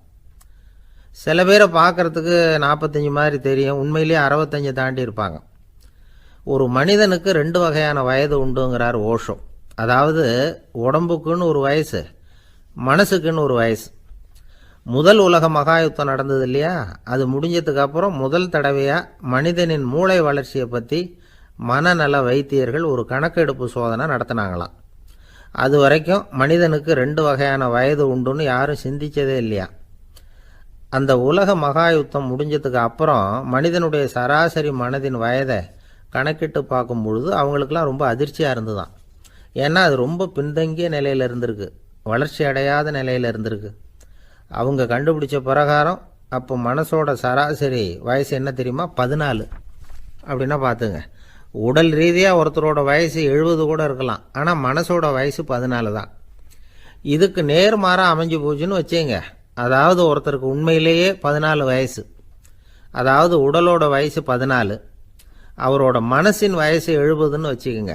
Speaker 2: சில பேரை பார்க்கறதுக்கு 45 மாதிரி தெரியும், உண்மையிலேயே 65 தாண்டி இருப்பாங்க. ஒரு மனிதனுக்கு 2 வகையான வயது உண்டுங்கிறார் ஓஷோ. அதாவது உடம்புக்குன்னு ஒரு வயசு, மனசுக்குன்னு ஒரு வயசு. முதல் உலக மகாயுத்தம் நடந்தது இல்லையா, அது முடிஞ்சதுக்கு அப்புறம் முதல் தடவையாக மனிதனின் மூளை வளர்ச்சியை பற்றி மனநல வைத்தியர்கள் ஒரு கணக்கெடுப்பு சோதனை நடத்தினாங்களாம். அது வரைக்கும் மனிதனுக்கு 2 வகையான வயது உண்டுன்னு யாரும் சிந்திச்சதே இல்லையா. அந்த உலக மகாயுத்தம் முடிஞ்சதுக்கு அப்புறம் மனிதனுடைய சராசரி மனதின் வயதை கணக்கிட்டு பார்க்கும் பொழுது அவங்களுக்கெல்லாம் ரொம்ப அதிர்ச்சியாக இருந்துதான். ஏன்னா அது ரொம்ப பின்தங்கிய நிலையில் இருந்திருக்கு, வளர்ச்சி அடையாத நிலையில் இருந்திருக்கு. அவங்க கண்டுபிடிச்ச பிரகாரம் அப்போ மனசோட சராசரி வயசு என்ன தெரியுமா, 14. அப்படின்னா பார்த்துங்க, உடல் ரீதியாக ஒருத்தரோட வயசு 70 கூட இருக்கலாம், ஆனால் மனசோட வயசு 14 தான். இதுக்கு நேர்மாறாக அமைஞ்சு போச்சுன்னு வச்சுங்க. அதாவது ஒருத்தருக்கு உண்மையிலேயே 14 வயசு, அதாவது உடலோட வயசு 14, அவரோட மனசின் வயசு 70ன்னு வச்சுக்கோங்க.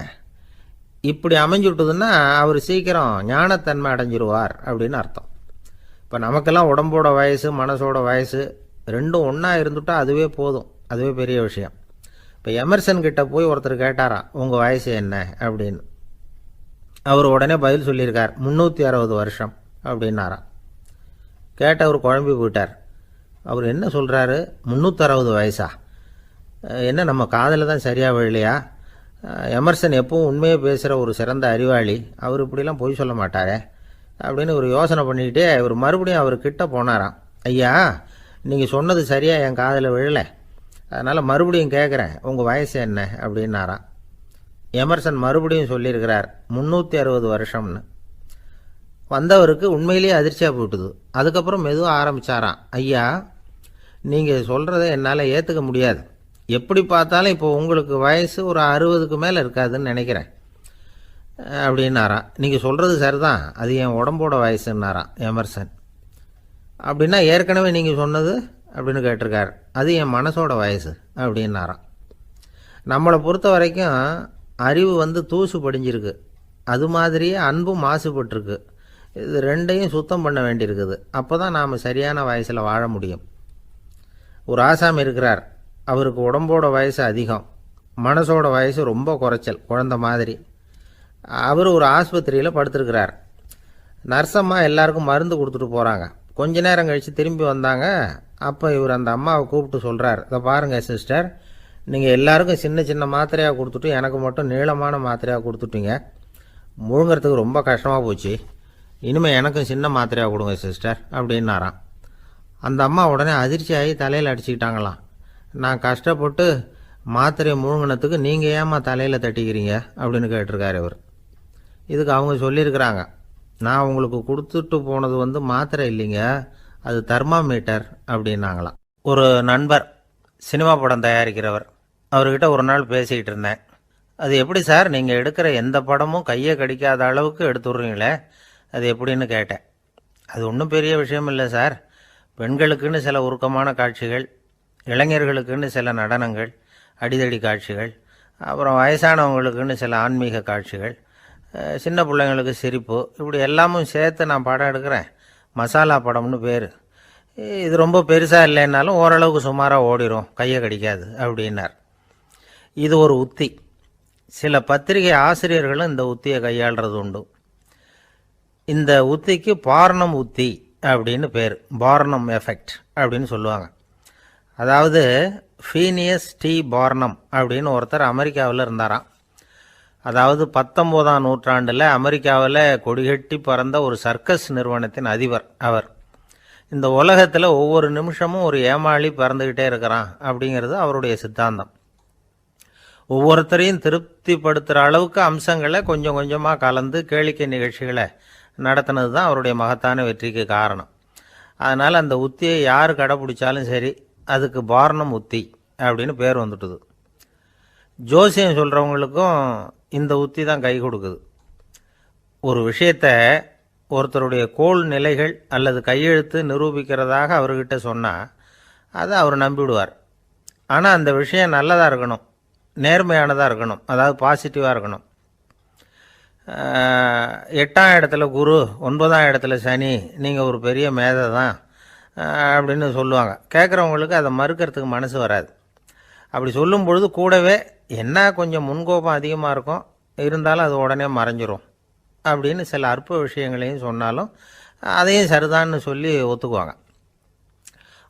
Speaker 2: இப்படி அமைஞ்சுட்டுதுன்னா அவர் சீக்கிரம் ஞானத்தன்மை அடைஞ்சிருவார் அப்படின்னு அர்த்தம். இப்போ நமக்கெல்லாம் உடம்போட வயசு மனசோட வயசு ரெண்டும் ஒன்றா இருந்துட்டா அதுவே போதும், அதுவே பெரிய விஷயம். இப்போ எமர்சன் கிட்ட போய் ஒருத்தர் கேட்டாராம், உங்கள் வயசு என்ன அப்படின்னு. அவர் உடனே பதில் சொல்லியிருக்கார், 360 வருஷம் அப்படின்னாராம். கேட்டவர் குழம்பி போயிட்டார். அவர் என்ன சொல்கிறாரு, 360 வயசா? என்ன நம்ம காதில் தான் சரியாக விழலையா? எமர்சன் எப்பவும் உண்மையை பேசுகிற ஒரு சிறந்த அறிவாளி, அவர் இப்படிலாம் பொய் சொல்ல மாட்டாரே அப்படின்னு ஒரு யோசனை பண்ணிக்கிட்டே இவர் மறுபடியும் அவர் கிட்ட போனாராம். ஐயா, நீங்கள் சொன்னது சரியாக என் காதில் விழலை, அதனால் மறுபடியும் கேட்குறேன், உங்கள் வயசு என்ன அப்படின்னாராம். எமர்சன் மறுபடியும் சொல்லியிருக்கிறார், 360 வருஷம்னு. வந்தவருக்கு உண்மையிலேயே அதிர்ச்சியாக போட்டுது. அதுக்கப்புறம் மெதுவாக ஆரம்பித்தாராம், ஐயா நீங்கள் சொல்கிறத என்னால் ஏற்றுக்க முடியாது, எப்படி பார்த்தாலும் இப்போ உங்களுக்கு வயசு ஒரு 60க்கு மேலே இருக்காதுன்னு நினைக்கிறேன் அப்படின்னாராம். நீங்கள் சொல்கிறது சரிதான், அது என் உடம்போட வயசுன்னாராம் எமர்சன். அப்படின்னா ஏற்கனவே நீங்கள் சொன்னது அப்படின்னு கேட்டிருக்கார், அது என் மனசோட வயசு அப்படின்னாராம். நம்மளை பொறுத்த வரைக்கும் அறிவு தூசு படிஞ்சிருக்கு, அது மாதிரியே அன்பும் மாசுபட்டிருக்கு. இது ரெண்டையும் சுத்தம் பண்ண வேண்டியிருக்குது, அப்போ தான் நாம் சரியான வயசில் வாழ முடியும். ஒரு ஆசாமி இருக்கிறார், அவருக்கு உடம்போட வயசு அதிகம், மனசோட வயசு ரொம்ப குறைச்சல், குழந்த மாதிரி. அவர் ஒரு ஆஸ்பத்திரியில் படுத்திருக்கிறார். நர்ஸம்மா எல்லாருக்கும் மருந்து கொடுத்துட்டு போகிறாங்க. கொஞ்ச நேரம் கழித்து திரும்பி வந்தாங்க. அப்போ இவர் அந்த அம்மாவை கூப்பிட்டு சொல்கிறார், இதை பாருங்கள் சிஸ்டர், நீங்கள் எல்லாருக்கும் சின்ன சின்ன மாத்திரையாக கொடுத்துட்டு எனக்கு மட்டும் நீளமான மாத்திரையாக கொடுத்துட்டீங்க, முழுங்கிறதுக்கு ரொம்ப கஷ்டமாக போச்சு, இனிமேல் எனக்கும் சின்ன மாத்திரையாக கொடுங்க சிஸ்டர் அப்படின்னாராம். அந்த அம்மா உடனே அதிர்ச்சியாகி தலையில் அடிச்சுக்கிட்டாங்களாம். நான் கஷ்டப்பட்டு மாத்திரையை முழுங்கினத்துக்கு நீங்கள் ஏமா தலையில் தட்டிக்கிறீங்க அப்படின்னு கேட்டிருக்காரு இவர். இதுக்கு அவங்க சொல்லியிருக்கிறாங்க, நான் உங்களுக்கு கொடுத்துட்டு போனது மாத்திரை இல்லைங்க, அது தெர்மாமீட்டர் அப்படின்னாங்களாம். ஒரு நண்பர் சினிமா படம் தயாரிக்கிறவர், அவர்கிட்ட ஒரு நாள் பேசிக்கிட்டு இருந்தேன். அது எப்படி சார், நீங்கள் எடுக்கிற எந்த படமும் கையை கடிக்காத அளவுக்கு எடுத்துடுறீங்களே, அது எப்படின்னு கேட்டேன். அது ஒன்றும் பெரிய விஷயம் இல்லை சார், பெண்களுக்குன்னு சில உருக்கமான காட்சிகள், இளைஞர்களுக்குன்னு சில நடனங்கள், அடிதடி காட்சிகள், அப்புறம் வயசானவங்களுக்குன்னு சில ஆன்மீக காட்சிகள், சின்ன பிள்ளைங்களுக்கு சிரிப்பு, இப்படி எல்லாமும் சேர்த்து நான் படம் எடுக்கிறேன், மசாலா படம்னு பேர். இது ரொம்ப பெருசாக இல்லைன்னாலும் ஓரளவுக்கு சுமாராக ஓடிடும், கையை கடிக்காது அப்படின்னார். இது ஒரு உத்தி. சில பத்திரிகை ஆசிரியர்களும் இந்த உத்தியை கையாளுறது உண்டு. இந்த உத்திக்கு பார்னம் உத்தி அப்படின்னு பேர், பார்னம் எஃபெக்ட் அப்படின்னு சொல்லுவாங்க. அதாவது ஃபீனியஸ் டி பார்னம் அப்படின்னு ஒருத்தர் அமெரிக்காவில் இருந்தாராம். அதாவது 19ஆம் நூற்றாண்டில் அமெரிக்காவில் கொடிகட்டி பறந்த ஒரு சர்க்கஸ் நிறுவனத்தின் அதிபர் அவர். இந்த உலகத்தில் ஒவ்வொரு நிமிஷமும் ஒரு ஏமாளி பறந்துக்கிட்டே இருக்கிறான் அப்படிங்கிறது அவருடைய சித்தாந்தம். ஒவ்வொருத்தரையும் திருப்திப்படுத்துகிற அளவுக்கு அம்சங்களை கொஞ்சம் கொஞ்சமாக கலந்து கேளிக்கை நிகழ்ச்சிகளை நடத்தினது தான் அவருடைய மகத்தான வெற்றிக்கு காரணம். அதனால் அந்த உத்தியை யார் கடைப்பிடிச்சாலும் சரி, அதுக்கு பார்னம் உத்தி அப்படின்னு பேர் வந்துட்டுது. ஜோசியம் சொல்கிறவங்களுக்கும் இந்த உத்தி தான் கை கொடுக்குது. ஒரு விஷயத்தை ஒருத்தருடைய கோள் நிலைகள் அல்லது கையெழுத்து நிரூபிக்கிறதாக அவர்கிட்ட சொன்னால் அதை அவர் நம்பிவிடுவார். ஆனால் அந்த விஷயம் நல்லதாக இருக்கணும், நேர்மையானதாக இருக்கணும், அதாவது பாசிட்டிவாக இருக்கணும். 8ஆம் இடத்துல குரு, 9ஆம் இடத்துல சனி, நீங்கள் ஒரு பெரிய மேதை தான் அப்படின்னு சொல்லுவாங்க. கேட்குறவங்களுக்கு அதை மறுக்கிறதுக்கு மனசு வராது. அப்படி சொல்லும் பொழுது கூடவே என்ன கொஞ்சம் முன்கோபம் அதிகமாக இருக்கும், இருந்தாலும் அது உடனே மறைஞ்சிரும் அப்படின்னு சில அற்ப விஷயங்களையும் சொன்னாலும் அதையும் சரிதான்னு சொல்லி ஒத்துக்குவாங்க.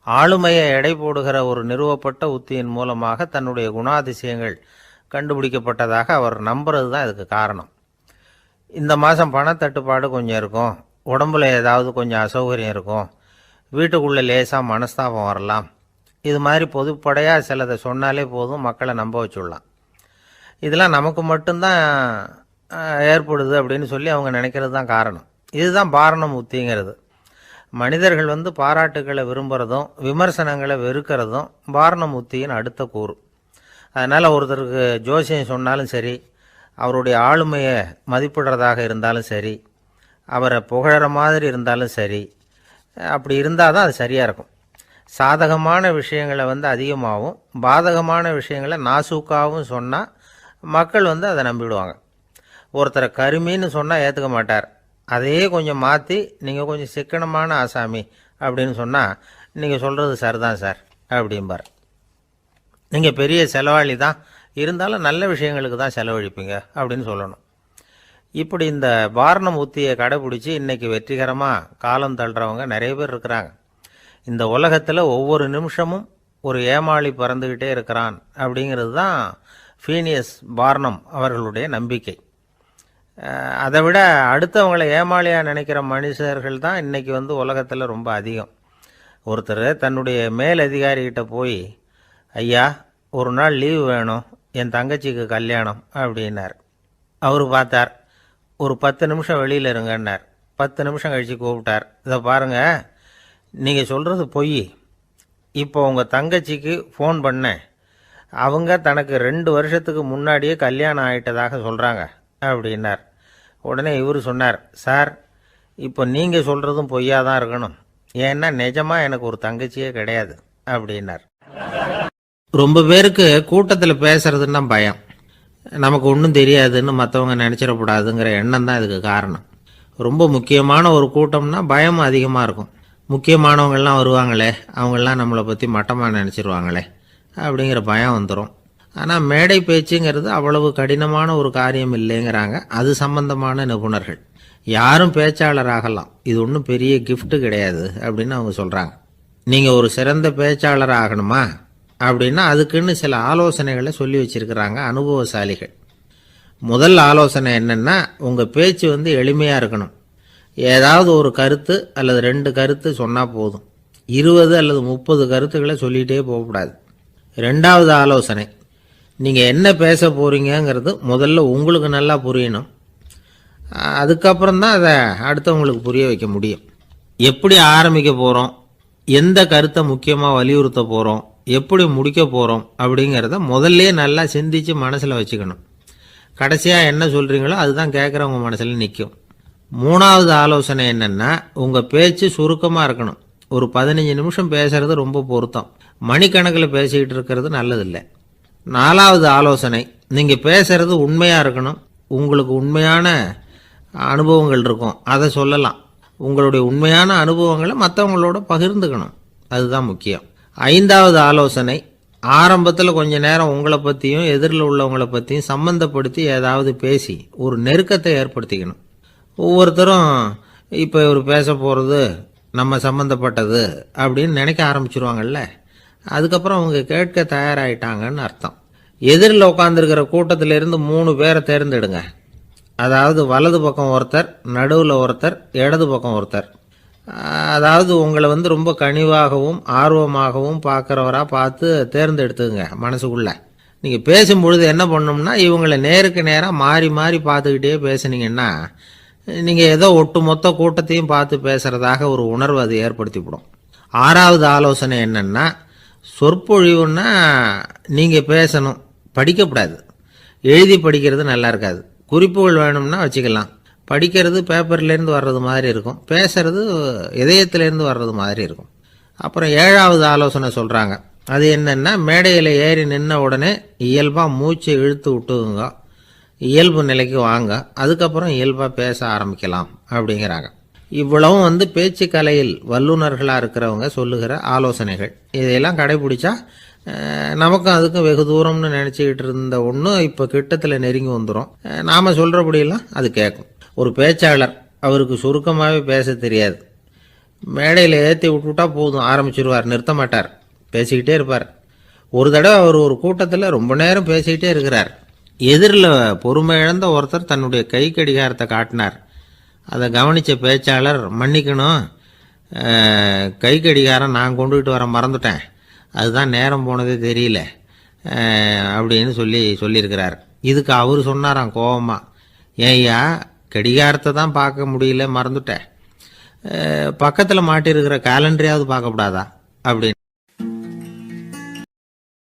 Speaker 2: ஆளுமையை எடை போடுகிற ஒரு நிறுவப்பட்ட உத்தியின் மூலமாக தன்னுடைய குணாதிசயங்கள் கண்டுபிடிக்கப்பட்டதாக அவர் நம்புறது தான் இதுக்கு காரணம். இந்த மாதம் பணத்தட்டுப்பாடு கொஞ்சம் இருக்கும், உடம்புல ஏதாவது கொஞ்சம் அசௌகரியம் இருக்கும், வீட்டுக்குள்ளே லேசாக மனஸ்தாபம் வரலாம், இது மாதிரி பொதுப்படையாக சிலதை சொன்னாலே போதும், மக்களை நம்ப வச்சுடலாம். இதெல்லாம் நமக்கு மட்டும்தான் ஏற்படுது அப்படின்னு சொல்லி அவங்க நினைக்கிறது தான் காரணம். இதுதான் பாரணம் உத்திங்கிறது. மனிதர்கள் பாராட்டுக்களை விரும்புகிறதும் விமர்சனங்களை வெறுக்கிறதும் பாரணம் உத்தியின் அடுத்த கூறு. அதனால் ஒருத்தருக்கு ஜோசியம் சொன்னாலும் சரி, அவருடைய ஆளுமையை மதிப்பிடுறதாக இருந்தாலும் சரி, அவரை புகழற மாதிரி இருந்தாலும் சரி, அப்படி இருந்தால் தான் அது சரியாக இருக்கும். சாதகமான விஷயங்களை அதிகமாகவும் பாதகமான விஷயங்களை நாசூக்காகவும் சொன்னால் மக்கள் அதை நம்பிவிடுவாங்க. ஒருத்தரை கருமின்னு சொன்னால் ஏற்றுக்க மாட்டார். அதையே கொஞ்சம் மாற்றி நீங்கள் கொஞ்சம் சிக்கனமான ஆசாமி அப்படின்னு சொன்னால் நீங்கள் சொல்கிறது சரிதான் சார் அப்படிம்பார். நீங்கள் பெரிய செலவாளி தான், இருந்தாலும் நல்ல விஷயங்களுக்கு தான் செலவழிப்பீங்க அப்படின்னு சொல்லணும். இப்படி இந்த பாரணம் உத்தியை கடைபிடிச்சி இன்றைக்கி வெற்றிகரமாக காலம் தள்ளுறவங்க நிறைய பேர் இருக்கிறாங்க. இந்த உலகத்தில் ஒவ்வொரு நிமிஷமும் ஒரு ஏமாளி பறந்துக்கிட்டே இருக்கிறான் அப்படிங்கிறது தான் ஃபீனியஸ் பார்னம் அவர்களுடைய நம்பிக்கை. அதை விட அடுத்தவங்களை ஏமாளியாக நினைக்கிற மனுஷர்கள் தான் இன்றைக்கி உலகத்தில் ரொம்ப அதிகம். ஒருத்தர் தன்னுடைய மேலதிகாரிகிட்ட போய், ஐயா ஒரு நாள் லீவு வேணும், என் தங்கச்சிக்கு கல்யாணம் அப்படின்னார். அவர் பார்த்தார், ஒரு 10 நிமிஷம் வெளியில் இருங்கன்னார். 10 நிமிஷம் கழித்து கூப்பிட்டார், இதை பாருங்கள், நீங்கள் சொல்கிறது பொய், இப்போ உங்கள் தங்கச்சிக்கு ஃபோன் பண்ணேன், அவங்க தனக்கு 2 வருஷத்துக்கு முன்னாடியே கல்யாணம் ஆகிட்டதாக சொல்கிறாங்க அப்படின்னார். உடனே இவர் சொன்னார், சார் இப்போ நீங்கள் சொல்கிறதும் பொய்யா தான் இருக்கணும், ஏன்னா நிஜமாக எனக்கு ஒரு தங்கச்சியே கிடையாது அப்படின்னார். ரொம்ப பேருக்கு கூட்டத்தில் பேசுறதுன்னா பயம், நமக்கு ஒன்றும் தெரியாதுன்னு மற்றவங்க நினச்சிடக்கூடாதுங்கிற எண்ணம் தான் இதுக்கு காரணம். ரொம்ப முக்கியமான ஒரு கூட்டம்னா பயம் அதிகமாக இருக்கும். முக்கியமானவங்கள்லாம் வருவாங்களே, அவங்களாம் நம்மளை பற்றி மட்டமாக நினச்சிருவாங்களே அப்படிங்கிற பயம் வந்துடும். ஆனால் மேடை பேச்சுங்கிறது அவ்வளவு கடினமான ஒரு காரியம் இல்லைங்கிறாங்க அது சம்பந்தமான நிபுணர்கள். யாரும் பேச்சாளர் ஆகலாம், இது ஒன்றும் பெரிய கிஃப்ட் கிடையாது அப்படின்னு அவங்க சொல்கிறாங்க. நீங்கள் ஒரு சிறந்த பேச்சாளர் ஆகணுமா அப்படின்னா அதுக்குன்னு சில ஆலோசனைகளை சொல்லி வச்சிருக்கிறாங்க அனுபவசாலிகள். முதல் ஆலோசனை என்னென்னா, உங்கள் பேச்சு எளிமையாக இருக்கணும். ஏதாவது ஒரு கருத்து அல்லது 2 கருத்து சொன்னால் போதும், 20 அல்லது 30 கருத்துக்களை சொல்லிகிட்டே போகக்கூடாது. 2வது ஆலோசனை, நீங்கள் என்ன பேச போகிறீங்கிறது முதல்ல உங்களுக்கு நல்லா புரியணும், அதுக்கப்புறம் தான் அதை அடுத்தவங்களுக்கு புரிய வைக்க முடியும். எப்படி ஆரம்பிக்க போகிறோம், எந்த கருத்தை முக்கியமாக வலியுறுத்த போகிறோம், எப்படி முடிக்க போகிறோம் அப்படிங்கிறத முதல்ல நல்லா சிந்திச்சு மனசில் வச்சுக்கணும். கடைசியாக என்ன சொல்கிறீங்களோ அதுதான் கேட்குறவங்க மனசில் நிற்கும். 3வது ஆலோசனை என்னென்னா, உங்கள் பேச்சு சுருக்கமாக இருக்கணும். ஒரு 15 நிமிஷம் பேசுறது ரொம்ப பொருத்தம், மணிக்கணக்கில் பேசிக்கிட்டு இருக்கிறது நல்லதில்லை. 4வது ஆலோசனை, நீங்கள் பேசுறது உண்மையாக இருக்கணும். உங்களுக்கு உண்மையான அனுபவங்கள் இருக்கும், அதை சொல்லலாம். உங்களுடைய உண்மையான அனுபவங்களை மற்றவங்களோட பகிர்ந்துக்கணும், அதுதான் முக்கியம். 5வது ஆலோசனை, ஆரம்பத்தில் கொஞ்ச நேரம் உங்களை பற்றியும் எதிரில் உள்ளவங்களை பற்றியும் சம்பந்தப்படுத்தி ஏதாவது பேசி ஒரு நெருக்கத்தை ஏற்படுத்திக்கணும். ஒவ்வொருத்தரும் இப்போ இவர் பேச போகிறது நம்ம சம்மந்தப்பட்டது அப்படின்னு நினைக்க ஆரம்பிச்சிருவாங்கல்ல, அதுக்கப்புறம் அவங்க கேட்க தயாராகிட்டாங்கன்னு அர்த்தம். எதிரில் உட்காந்துருக்கிற கூட்டத்திலிருந்து 3 பேரை தேர்ந்தெடுங்க. அதாவது வலது பக்கம் ஒருத்தர், நடுவில் ஒருத்தர், இடது பக்கம் ஒருத்தர். அதாவது உங்களை ரொம்ப கனிவாகவும் ஆர்வமாகவும் பார்க்குறவராக பார்த்து தேர்ந்தெடுத்துங்க மனசுக்குள்ள. நீங்கள் பேசும்பொழுது என்ன பண்ணணும்னா, இவங்களை நேருக்கு நேராக மாறி மாறி பார்த்துக்கிட்டே பேசுனீங்கன்னா நீங்கள் ஏதோ ஒட்டுமொத்த கூட்டத்தையும் பார்த்து பேசுகிறதாக ஒரு உணர்வு அது ஏற்படுத்திவிடும். 6வது ஆலோசனை என்னென்னா, சொற்பொழிவுன்னா நீங்கள் பேசணும், படிக்கக்கூடாது. எழுதி படிக்கிறது நல்லா இருக்காது. குறிப்புகள் வேணும்னா வச்சுக்கலாம், படிக்கிறது பேப்பர்லேருந்து வர்றது மாதிரி இருக்கும், பேசுறது இதயத்திலேருந்து வர்றது மாதிரி இருக்கும். அப்புறம் 7வது ஆலோசனை சொல்கிறாங்க. அது என்னென்னா, மேடையில் ஏறி நின்ன உடனே இயல்பாக மூச்சை இழுத்து விட்டுங்க, இயல்பு நிலைக்கு வாங்க, அதுக்கப்புறம் இயல்பாக பேச ஆரம்பிக்கலாம் அப்படிங்கிறாங்க. இவ்வளவும் பேச்சு கலையில் வல்லுநர்களாக இருக்கிறவங்க சொல்லுகிற ஆலோசனைகள். இதையெல்லாம் கடைபிடிச்சா நமக்கும் அதுக்கும் வெகு தூரம்னு நினச்சிக்கிட்டு இருந்த ஒன்று இப்போ கிட்டத்தில் நெருங்கி வந்துடும். நாம் சொல்கிறபடியெல்லாம் அது கேட்கும். ஒரு பேச்சாளர், அவருக்கு சுருக்கமாகவே பேச தெரியாது, மேடையில் ஏற்றி விட்டுவிட்டா போதும், ஆரம்பிச்சிருவார், நிறுத்த மாட்டார், பேசிக்கிட்டே இருப்பார். ஒரு தடவை அவர் ஒரு கூட்டத்தில் ரொம்ப நேரம் பேசிக்கிட்டே இருக்கிறார். எதிரில் பொறுமை இழந்த ஒருத்தர் தன்னுடைய கை கடிகாரத்தை காட்டினார். அதை கவனித்த பேச்சாளர், மன்னிக்கணும், கை கடிகாரம் நான் கொண்டுகிட்டு வர மறந்துட்டேன், அதுதான் நேரம் போனதே தெரியல அப்படின்னு சொல்லியிருக்கிறார். இதுக்கு அவர் சொன்னாராம் கோபமா, ஏய்யா கடிகாரத்தை தான் பார்க்க முடியல, மறந்துட்டேன், பக்கத்தில் மாட்டியிருக்கிற கேலண்டரையாவது பார்க்கக்கூடாதா அப்படின்னு.